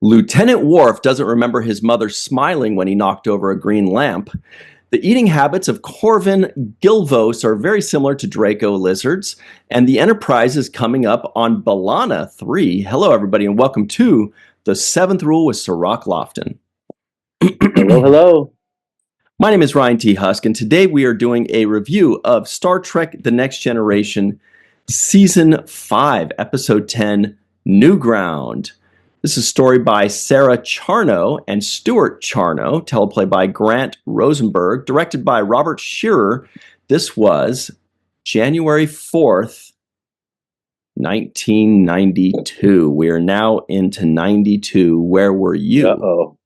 Lieutenant Worf doesn't remember his mother smiling when he knocked over a green lamp. The eating habits of Corvin Gilvos are very similar to Draco lizards, and the Enterprise is coming up on B'Elanna 3. Hello, everybody, and welcome to The Seventh Rule with Sir Rock Lofton. Hello. My name is Ryan T. Husk, and today we are doing a review of Star Trek The Next Generation, Season 5, Episode 10, New Ground. This is a story by Sarah Charno and Stuart Charno, teleplay by Grant Rosenberg, directed by Robert Shearer. This was January 4th, 1992. We are now into 92. Where were you? Uh-oh.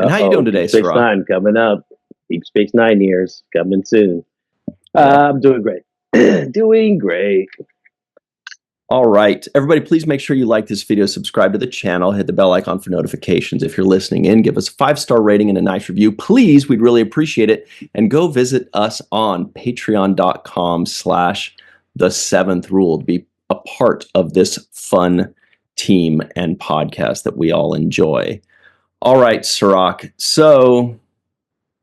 And how you doing today, Deep Space Sirach? Nine coming up. Deep Space 9 years coming soon. I'm doing great. Doing great. All right. Everybody, please make sure you like this video, subscribe to the channel, hit the bell icon for notifications. If you're listening in, give us a 5-star rating and a nice review. Please, we'd really appreciate it. And go visit us on patreon.com/the7th-rule to be a part of this fun team and podcast that we all enjoy. All right, Sirach. So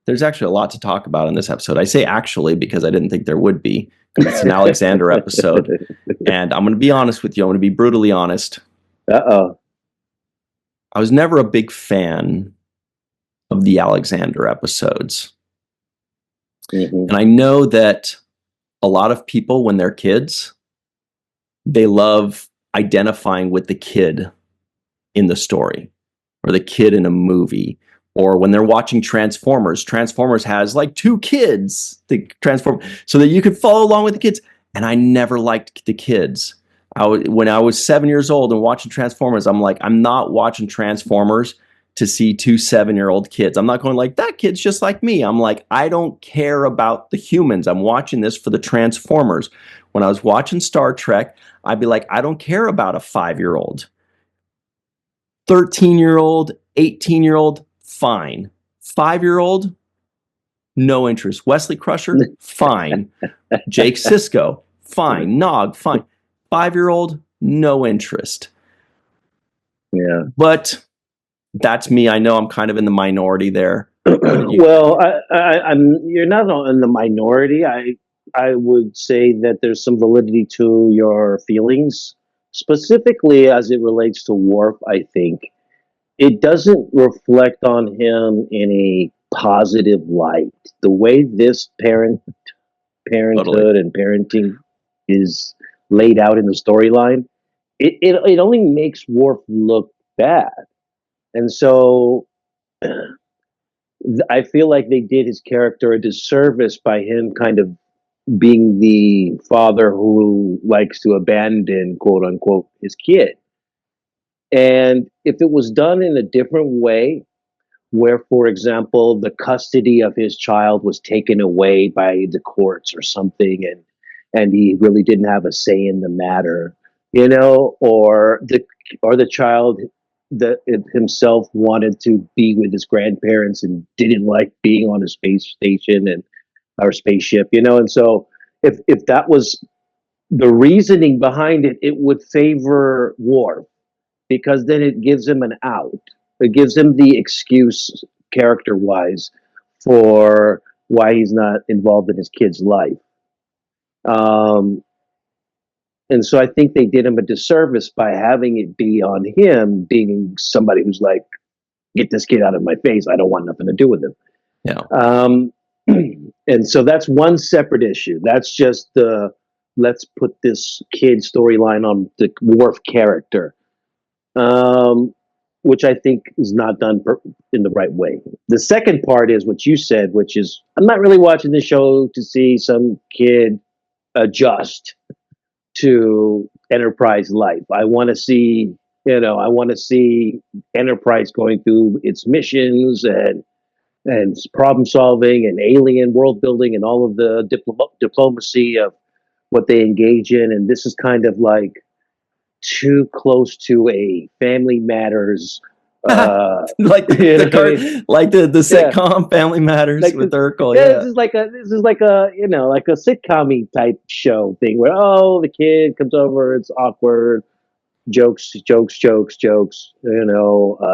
there's actually a lot to talk about in this episode. I say actually because I didn't think there would be. It's an Alexander episode. And I'm going to be honest with you. I'm going to be brutally honest. Uh-oh. I was never a big fan of the Alexander episodes. Mm-hmm. And I know that a lot of people, when they're kids, they love identifying with the kid in the story or the kid in a movie. Or when they're watching Transformers, Transformers has like 2 kids that transform so that you could follow along with the kids. And I never liked the kids. When I was 7 years old and watching Transformers, I'm like, I'm not watching Transformers to see 2 7-year-old kids. I'm not going like, that kid's just like me. I'm like, I don't care about the humans. I'm watching this for the Transformers. When I was watching Star Trek, I'd be like, I don't care about a 5-year-old. 13-year-old, 18-year-old, fine. 5-year-old, no interest. Wesley Crusher, fine. Jake Sisko, fine. Nog, fine. 5-year-old, no interest. Yeah. But that's me. I know I'm kind of in the minority there. Well, I'm. You're not in the minority. I would say that there's some validity to your feelings, specifically as it relates to Worf. I think it doesn't reflect on him in a positive light. The way this parenthood Totally. and parenting is laid out in the storyline, it only makes Worf look bad. And so I feel like they did his character a disservice by him kind of being the father who likes to abandon, quote unquote, his kid. And if it was done in a different way, where, for example, the custody of his child was taken away by the courts or something, and he really didn't have a say in the matter, or the child that himself wanted to be with his grandparents and didn't like being on a space station and or spaceship, and so if that was the reasoning behind it, it would favor Worf because then it gives him an out. It gives him the excuse, character wise, for why he's not involved in his kid's life. And so I think they did him a disservice by having it be on him being somebody who's like, get this kid out of my face. I don't want nothing to do with him. Yeah. And so that's one separate issue. That's just the let's put this kid storyline on the Worf character. Which I think is not done in the right way. The second part is what you said, which is I'm not really watching the show to see some kid adjust to Enterprise life. I want to see, Enterprise going through its missions and problem solving and alien world building and all of the diplomacy of what they engage in. And this is kind of like too close to a Family Matters, like the sitcom Family Matters like with Urkel. Yeah, this is like a sitcom-y type show thing where the kid comes over, it's awkward, jokes. Yeah.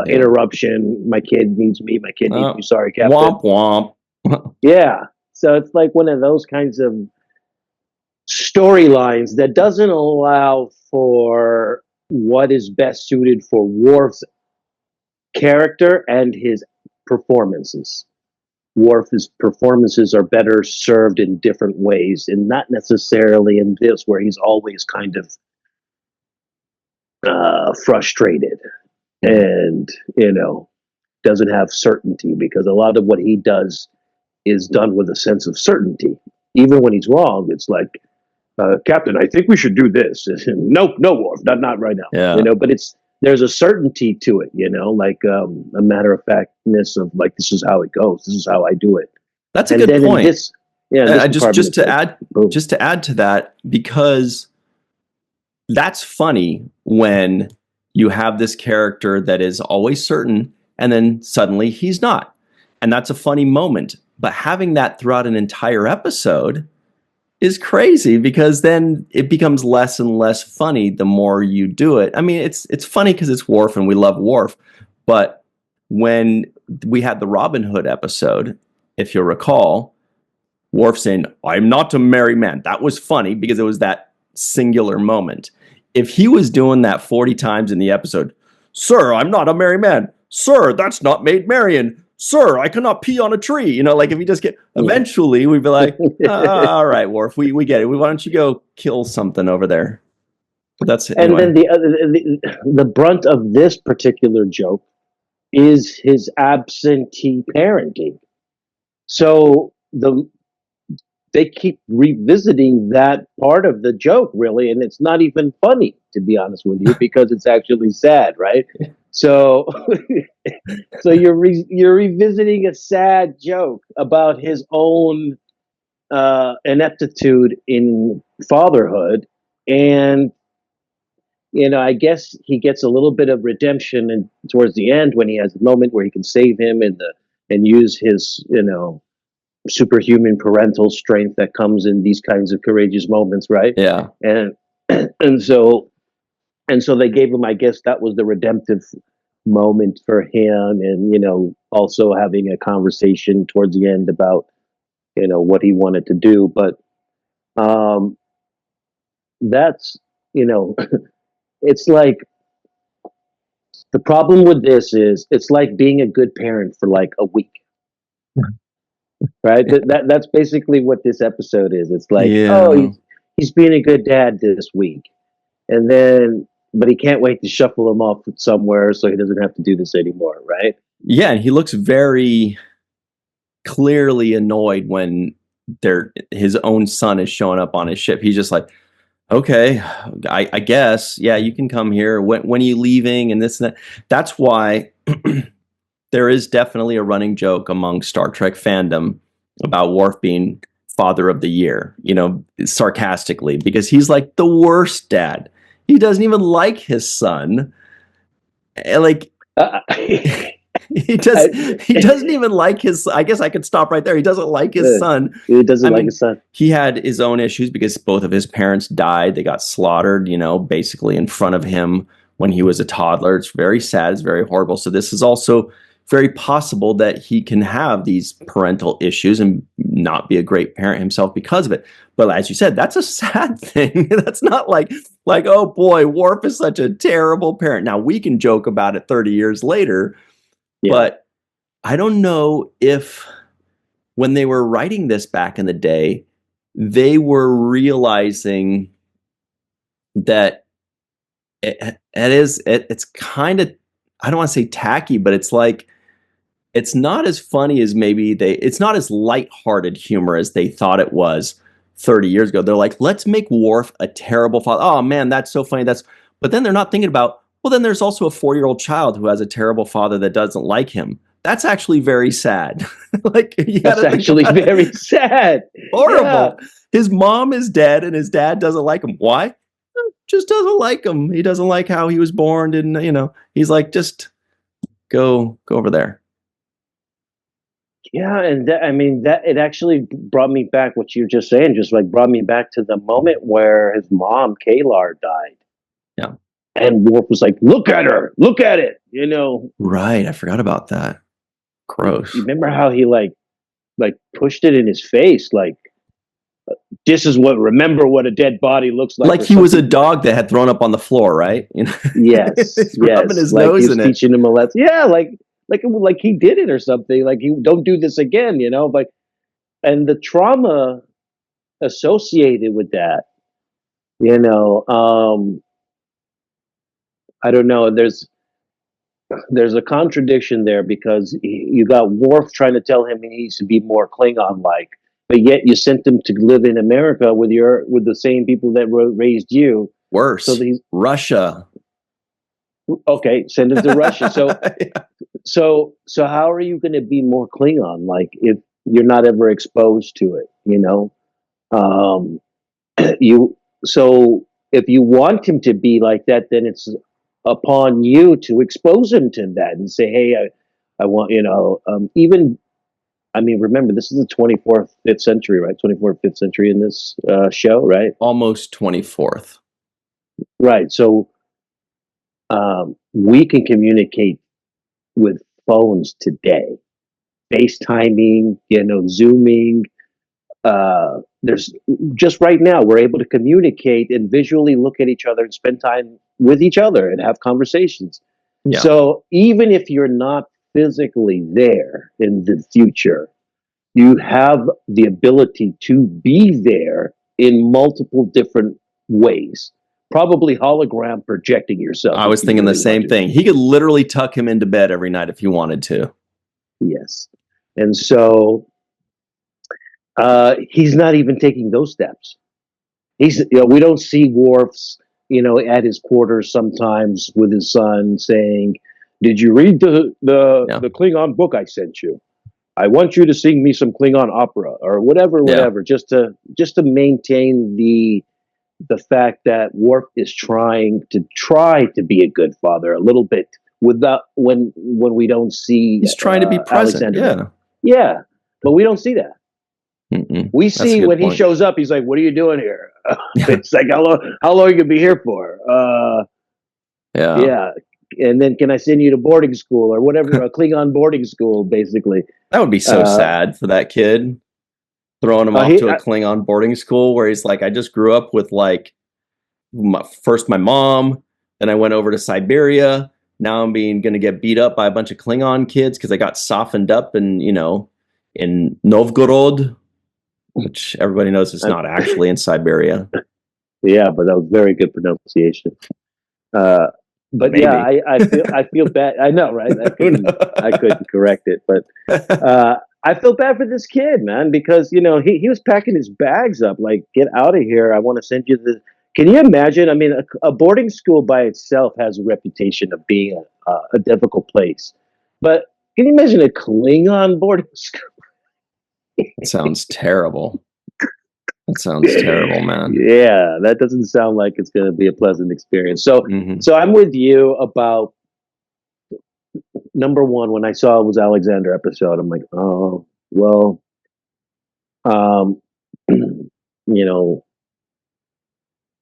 Interruption. My kid needs me. My kid needs me. Sorry, Captain. Womp womp. Yeah. So it's like one of those kinds of storylines that doesn't allow for what is best suited for Worf's character and his performances. Worf's performances are better served in different ways, and not necessarily in this, where he's always kind of frustrated and doesn't have certainty, because a lot of what he does is done with a sense of certainty. Even when he's wrong, it's like, Captain, I think we should do this. Nope, no, Worf, not right now. Yeah. But there's a certainty to it, like a matter of factness of like, this is how it goes. This is how I do it. That's a And good then point. in this Just department, just to like, add boom. just to add to that, because that's funny when you have this character that is always certain and then suddenly he's not. And that's a funny moment. But having that throughout an entire episode is crazy, because then it becomes less and less funny the more you do it. I mean, it's funny because it's Worf and we love Worf. But when we had the Robin Hood episode, if you'll recall, Worf saying, "I'm not a merry man." That was funny because it was that singular moment. If he was doing that 40 times in the episode, "Sir, I'm not a merry man. Sir, that's not made Marion. Sir, I cannot pee on a tree." Like if you just get, eventually we'd be like, all right, Worf, we get it. Why don't you go kill something over there? But that's it. And Anyway. then the brunt of this particular joke is his absentee parenting. So they keep revisiting that part of the joke, really, and it's not even funny, to be honest with you, because it's actually sad, right? So so you're revisiting a sad joke about his own ineptitude in fatherhood, and I guess he gets a little bit of redemption, and towards the end, when he has a moment where he can save him and use his superhuman parental strength that comes in these kinds of courageous moments, right? Yeah. And and so they gave him, I guess that was the redemptive moment for him, and also having a conversation towards the end about what he wanted to do. But um that's you know it's like, the problem with this is it's like being a good parent for like a week, right? That's basically what this episode is. It's like, oh, Yeah. he's being a good dad this week, and then but he can't wait to shuffle him off somewhere so he doesn't have to do this anymore, right? Yeah. And he looks very clearly annoyed when his own son is showing up on his ship. He's just like, okay, I guess, yeah, you can come here. When are you leaving? And this and that. That's why there is definitely a running joke among Star Trek fandom about Worf being Father of the Year, sarcastically, because he's like the worst dad. He doesn't even like his son. Like I, he does. He doesn't even like his. I guess I could stop right there. He doesn't like his son. he doesn't I like mean, his son. he had his own issues because both of his parents died. They got slaughtered, basically in front of him when he was a toddler. It's very sad. It's very horrible. So this is also very possible that he can have these parental issues and not be a great parent himself because of it. But as you said, that's a sad thing. That's not like, oh boy, Worf is such a terrible parent. Now we can joke about it 30 years later, Yeah. but I don't know if when they were writing this back in the day, they were realizing that it's kind of, I don't want to say tacky, but it's like, it's not as funny as it's not as lighthearted humor as they thought it was 30 years ago. They're like, let's make Worf a terrible father. Oh man, that's so funny. But then they're not thinking about, well, then there's also a 4-year-old child who has a terrible father that doesn't like him. That's actually very sad. Like, that's actually very sad. Horrible. Yeah. His mom is dead and his dad doesn't like him. Why? Just doesn't like him. He doesn't like how he was born. And, he's like, just go over there. Yeah, and that it actually brought me back, what you were just saying, just like brought me back to the moment where his mom, Kalar, died. Yeah. And Worf was like, "Look at her, look at it." Right. I forgot about that. You Gross. remember how he like pushed it in his face, like, this is what, remember what a dead body looks like, Like or he was a something. dog that had thrown up on the floor, right? Yes, He's rubbing yes, his like he nose was in it. teaching him a lesson. Yeah, like he did it or something. Like, you don't do this again, But and the trauma associated with that, you know, I don't know. There's a contradiction there, because you got Worf trying to tell him he needs to be more Klingon like, but yet you sent him to live in America with the same people that raised you. So Worse, he's Russia. okay. Send him to Russia. So Yeah. so how are you going to be more Klingon like if you're not ever exposed to it? Um, you so if you want him to be like that, then it's upon you to expose him to that and say, hey, I want, even, I mean, remember, this is the 24th, 5th century, right? 24th, 5th century in this show, right? Almost 24th. Right. So we can communicate with phones today, FaceTiming, Zooming. There's just right now, we're able to communicate and visually look at each other and spend time with each other and have conversations. Yeah. So even if you're not physically there in the future, you have the ability to be there in multiple different ways. Probably hologram projecting yourself I if was you thinking the really want same to. thing. He could literally tuck him into bed every night if he wanted to. Yes. And so he's not even taking those steps. We don't see Worf's, at his quarters sometimes with his son saying, "Did you read Yeah. the Klingon book I sent you? I want you to sing me some Klingon opera," or whatever, Yeah. whatever, just to maintain the fact that Worf is try to be a good father a little bit, without when we don't see He's trying to be present. Alexander there. Yeah. Yeah, but we don't see that. Mm-mm. We That's a see good when he point. shows up, he's like, "What are you doing here?" Yeah. It's like, how long you gonna be here for? Yeah. Yeah, and then can I send you to boarding school or whatever, a Klingon boarding school, basically. That would be so Uh, sad for that kid, throwing him off he, to a Klingon boarding school where he's like, I just grew up with like first my mom, then I went over to Siberia. Now I'm being going to get beat up by a bunch of Klingon kids because I got softened up in Novgorod, which everybody knows is I, not actually in Siberia. yeah, but that was very good pronunciation. Uh, but yeah, Maybe. I feel bad. I know, right? I Who couldn't I couldn't correct it, but knows? I feel bad for this kid, man, because he was packing his bags up, like, get out of here. I want to send you the. Can you imagine? I mean, a boarding school by itself has a reputation of being a difficult place, but can you imagine a Klingon boarding school? That sounds terrible. That sounds terrible, man. Yeah, that doesn't sound like it's going to be a pleasant experience. So, Hmm. so I'm with you about number one. When I saw it was Alexander episode, I'm like, oh well, um, you know,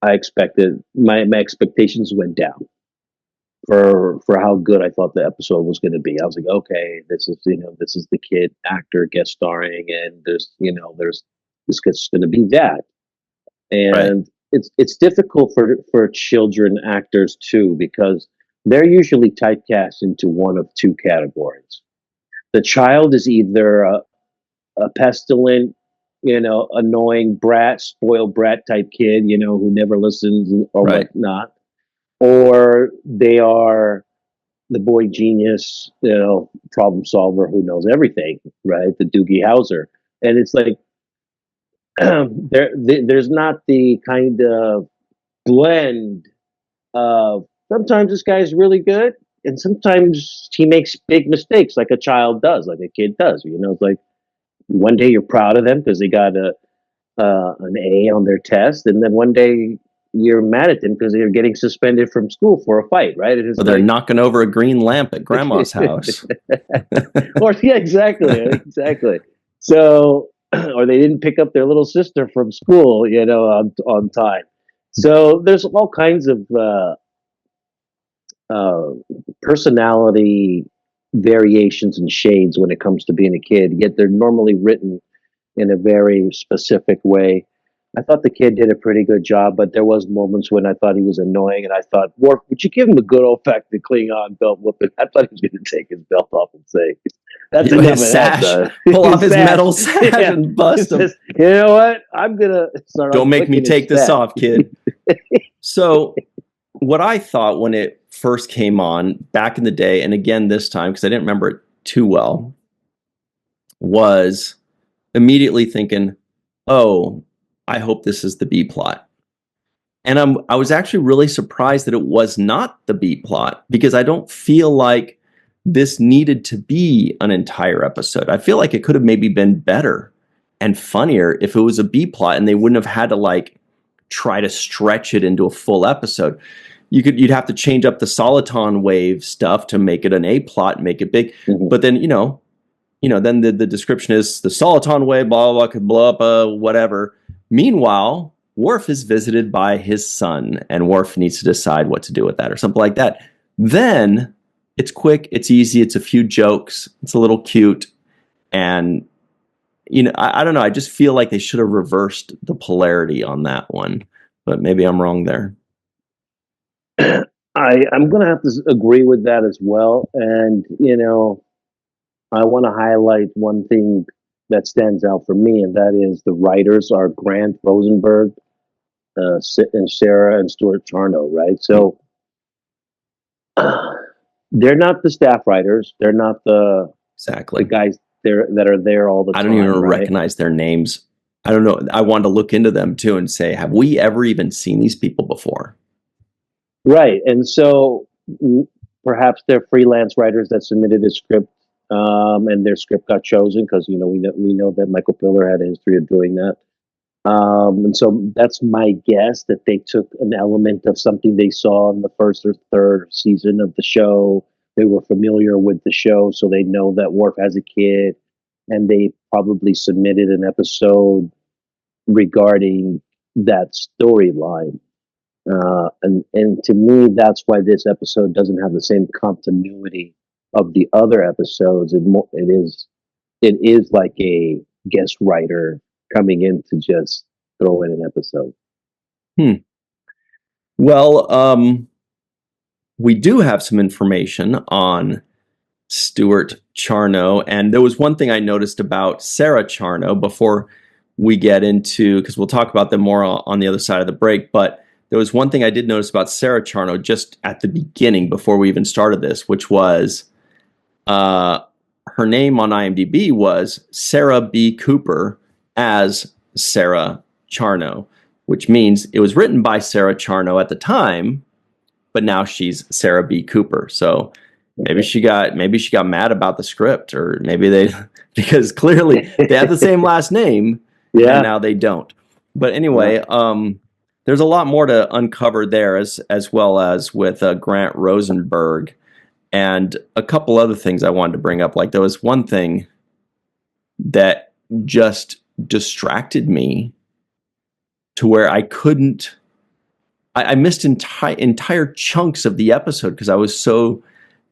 I expected my expectations went down for how good I thought the episode was going to be. I was like, okay, this is the kid actor guest starring, and there's this is going to be that. Right. And it's difficult for children actors too, because they're usually typecast into one of two categories. The child is either a pestilent, annoying brat, spoiled brat type kid, who never listens or Right. whatnot, or they are the boy genius, problem solver who knows everything, right? The Doogie Howser. And it's like there's not the kind of blend of, sometimes this guy's really good and sometimes he makes big mistakes, like a child does, like a kid does. It's like one day you're proud of them because they got an A on their test, and then one day you're mad at them because they're getting suspended from school for a fight, right? It is Or they're like, knocking over a green lamp at grandma's house. or yeah, exactly, exactly. So, or they didn't pick up their little sister from school, on time. So there's all kinds of uh, personality variations and shades when it comes to being a kid, yet they're normally written in a very specific way. I thought the kid did a pretty good job, but there was moments when I thought he was annoying, and I thought, Worf, would you give him a good old fashioned Klingon belt whooping? I thought he was going to take his belt off and say, "That's enough of His that, sash, son." pull off his Sash. metal sash Yeah. and bust He him. says, "You know what? I'm gonna start Don't make me unflicking his take this sash." off, kid. So, what I thought when it first came on back in the day, and again this time because I didn't remember it too well, was immediately thinking, "Oh, I hope this is the B plot." And I was actually really surprised that it was not the B plot because I don't feel like this needed to be an entire episode. I feel like it could have maybe been better and funnier if it was a B plot and they wouldn't have had to like try to stretch it into a full episode. You'd have to change up the soliton wave stuff to make it an A plot and make it big. Mm-hmm. But then, then the description is the soliton wave, blah, blah, blah, could blow up, whatever. Meanwhile, Worf is visited by his son, and Worf needs to decide what to do with that or something like that. Then it's quick, it's easy, it's a few jokes, it's a little cute. And, I don't know. I just feel like they should have reversed the polarity on that one, but maybe I'm wrong there. I'm going to have to agree with that as well. And, I want to highlight one thing that stands out for me, and that is the writers are Grant Rosenberg, and Sarah and Stuart Charno, right? So they're not the staff writers. They're not the Exactly. guys there that are there all the time. I don't even right? recognize their names. I don't know. I wanted to look into them too and say, have we ever even seen these people before? Right. And so perhaps they're freelance writers that submitted a script, and their script got chosen because we know that Michael Piller had a history of doing that. And so that's my guess that they took an element of something they saw in the first or third season of the show. They were familiar with the show, so they know that Worf has a kid, and they probably submitted an episode regarding that storyline. And to me, that's why this episode doesn't have the same continuity of the other episodes. It is like a guest writer coming in to just throw in an episode. Well, we do have some information on Stuart Charno, and there was one thing I noticed about Sarah Charno before we get into, because we'll talk about them more on the other side of the break, but there was one thing I did notice about Sarah Charno just at the beginning before we even started this, which was her name on IMDb was Sarah B. Cooper as Sarah Charno, which means it was written by Sarah Charno at the time, but now she's Sarah B. Cooper. So maybe she got mad about the script, or maybe because clearly they have the same last name, and now they don't. But anyway, there's a lot more to uncover there, as well as with Grant Rosenberg, and a couple other things I wanted to bring up. Like there was one thing that just distracted me to where I couldn't. I missed entire chunks of the episode because I was so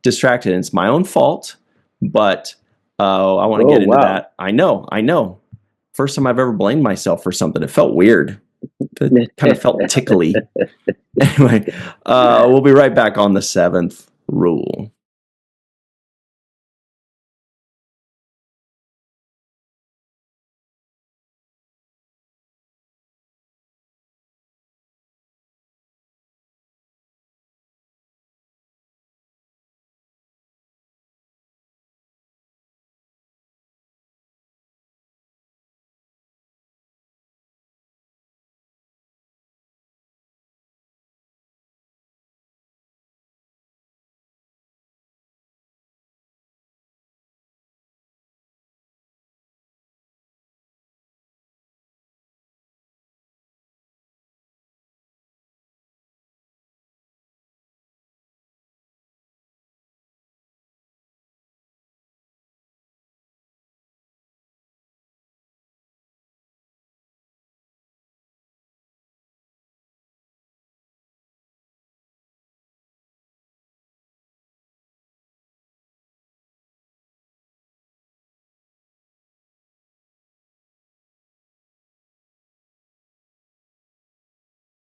distracted. And it's my own fault, but I want to get into that. I know. First time I've ever blamed myself for something. It felt weird. It kind of felt tickly. Anyway, we'll be right back on the seventh rule.